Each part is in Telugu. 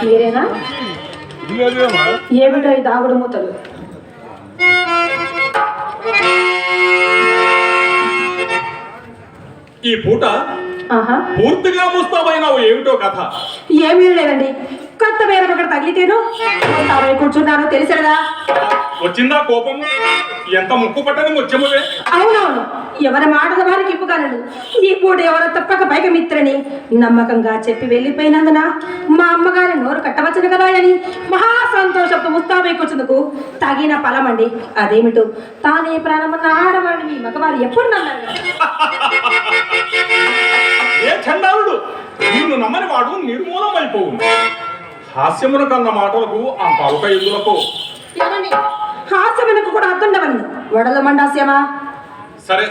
మీరేనా? ఏమిటో ఈ దాగుడు మూతలు? ఈ పూట పూర్తిగా ముస్తాబైనావు, ఏమిటో కథ? ఏమీ లేదండి, కొత్త వేరే ఒకటి తగిలితేను ముస్తాబై కూర్చున్నాను తెలిసేదా? వచ్చిందా కోపం? ఎంత ముక్కు పట్టని ముత్యమువే. అవునవును, ఎవరి మాటల వారికి ఇప్పుగానడు. ఈ పూట ఎవరో తప్పక పైకి మిత్రని నమ్మకంగా చెప్పి వెళ్ళిపోయినందున మా అమ్మగారి నోరు కట్టవచ్చును కదా అని మహా సంతోషంతో ముస్తాబై కూర్చుందుకు తగిన ఫలమండి. అదేమిటో తానే ప్రాణమన్న ఆడవాడిని మీ మగవారు ఎప్పుడు నన్నారు? ఏ చండాలుడు, నిన్ను నమ్మని వాడు నిర్మూలమైపోవు. హాస్యమున కన్న మాటలకు అంత అలుక ఎందులకు? హాస్యమునకు కూడా అర్థండవను. వడల మండాస్యమా? సరే,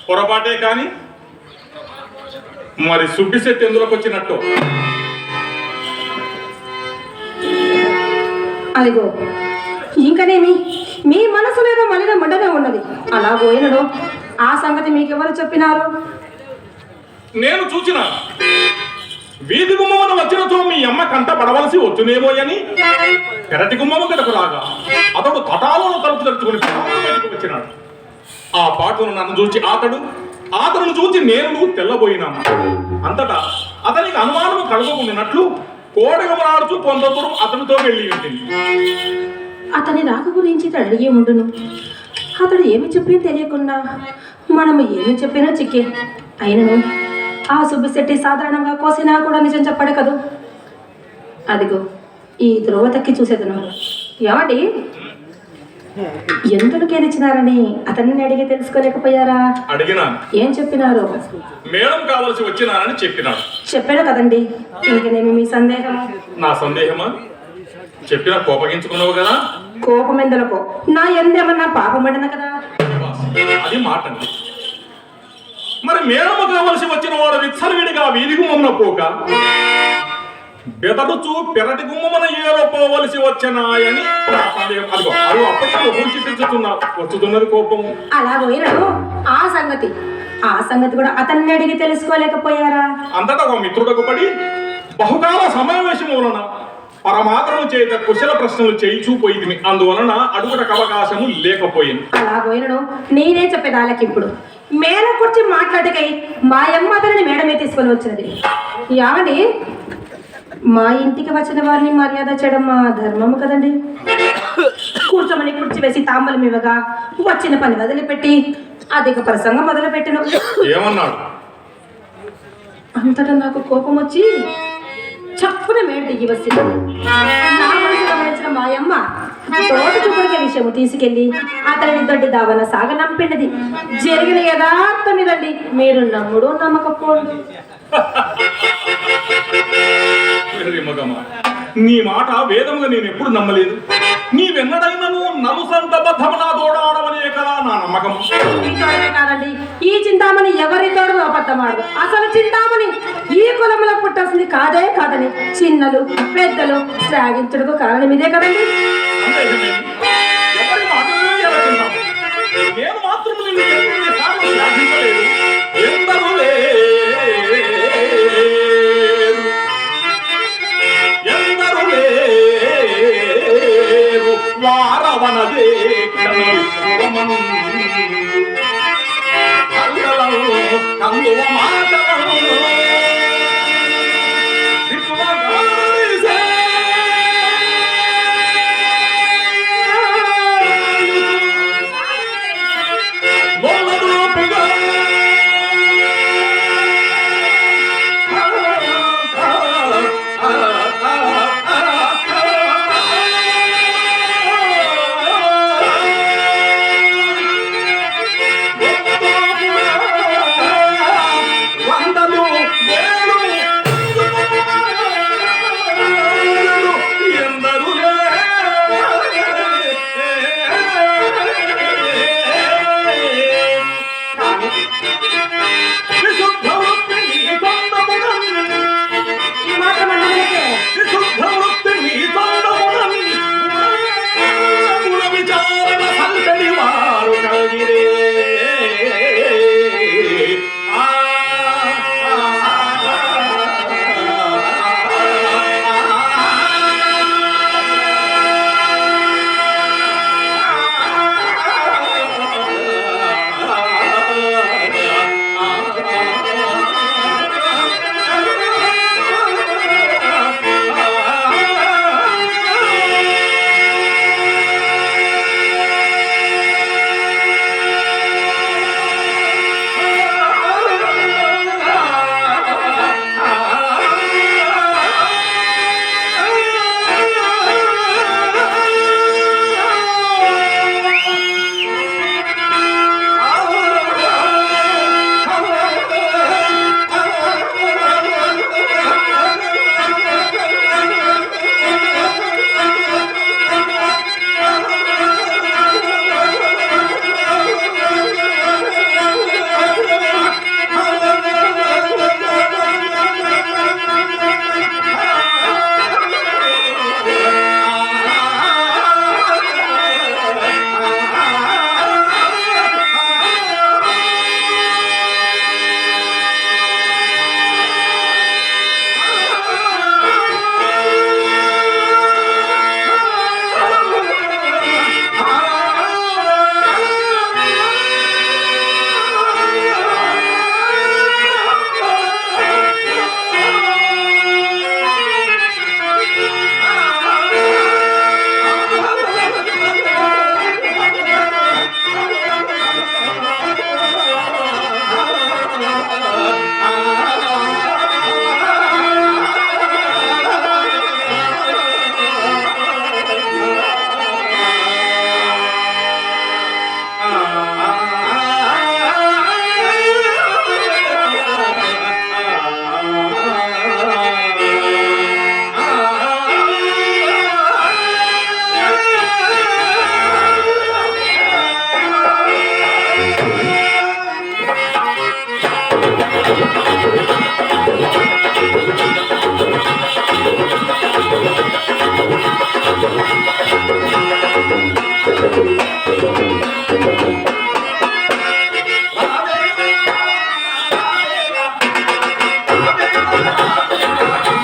పొరపాటే కాని మరి సుబ్బిశెట్టి ఎందులోకి వచ్చినట్టు? అదిగో ఇంకనేమి, మీ మనసులో ఏదో మలిన మండనే ఉన్నది. అలా పోయినడు. ఆ సంగతి మీకెవరు చెప్పినారు? నేను చూచిన వీధి గుమ్మమున వచ్చినతో మీ అమ్మ కంట పడవలసి వచ్చునేమోయని పెరటి గుమ్మము గడకు రాగా అతడు తటాలను తలుపు తెరుచుకుని బయటకు వచ్చినాడు. ఆ పాటను నన్ను చూచి అతను చూచి నేను తెల్లబోయినాను. అంతటా అతనికి అనుమానము కలుగుకున్నట్లు కోడగమలాడుచు కొందరు అతనితో వెళ్ళి ఉంటుంది. అతని రాక గురించి అడిగి ఉండును. అతడు ఏమి చెప్పి తెలియకుండా మనము ఏమి చెప్పినా చిక్కే. అయినను ఆ సుబ్బిశెట్టి సాధారణంగా కోసినా కూడా నిజం చెప్పాడు కదూ. అదిగో ఈ ధ్రువ తక్కి చూసేదను. ఏమండి, ఎందుకేనిచ్చినారని అతన్ని అడిగి తెలుసుకోలేకపోయారా? అడిగినా. ఏం చెప్పినారు? మేడం కావలసి వచ్చినారని చెప్పినాడు. చెప్పాడు కదండి, ఇంకనేమి మీ సందేహం? నా సందేహమా? చెప్పినా కోపగించుకున్నావు కదా. కోపం ఎందులకో, నా ఎందేమన్నా పాపమడిన కదా. అది మాట. మరి మేడము కావలసి వచ్చిన వాడు విచ్చలవిడిగా వీధి గుమ్మమున పోక బెదరుచు పెరటి గుమ్మమున ఏరోపోవలసి వచ్చనాయని అదిగో అది అప్పటికే వచ్చుతున్నది కోపము. అలా పోయినాడు. ఆ సంగతి కూడా అతన్ని అడిగి తెలుసుకోలేకపోయారా? అంతటా ఒక మిత్రుడకు పడి బహుకాల సమావేశము వలన పరమాత్రము చేత కుశల ప్రశ్నలు చేయిచూపోయింది. అందువలన అడుగుటకు అవకాశము లేకపోయింది. అలా పోయినను నేనే చెప్పేదాళ్ళకి ఇప్పుడు మేడ కూర్చి మాట్లాడకై మా అమ్మ అతనిని మేడమే తీసుకొని వచ్చినది. యావండి, మా ఇంటికి వచ్చిన వారిని మర్యాద చేయడం మా ధర్మము కదండి. కూర్చోమని కుర్చీ వేసి తాంబలం ఇవ్వగా వచ్చిన పని వదిలిపెట్టి అధిక ప్రసంగం మొదలుపెట్టను. ఏమన్నాడు? అంతటా నాకు కోపం వచ్చి చప్పున మేడ దిగి వచ్చింది. నా మనసు గమనించిన మాయమ్మ తోట చుక్కడికే విషయము తీసుకెళ్లి అతనిని దొడ్డి దావన సాగనంపినది. జరిగిన యథార్థం ఇదండి. మీరు నమ్ముడు నమ్మకపోండి. నీ మాట వేదముగా నేను ఎప్పుడు నమ్మలేదు. నీవెన్నడైనను నలుసంత బద్ధమనా తోడాడవనే కదా నా నమ్మకం. కాదండి, ఈ చింతామణి ఎవరి తోడు అబద్ధమాడు. అసలు చింతామణి ఈ కులంలో పుట్టాల్సింది కాదని చిన్నలు పెద్దలు శ్లాఘించుటకు కారణం ఇదే కదండి. ఎవరి మాటలు ఎలా చింతాము? నేను మాత్రం నిన్ను ఎన్నిసార్లు శ్లాఘించలేదు. ఎందరూ వారవనదే కందువ మాటలను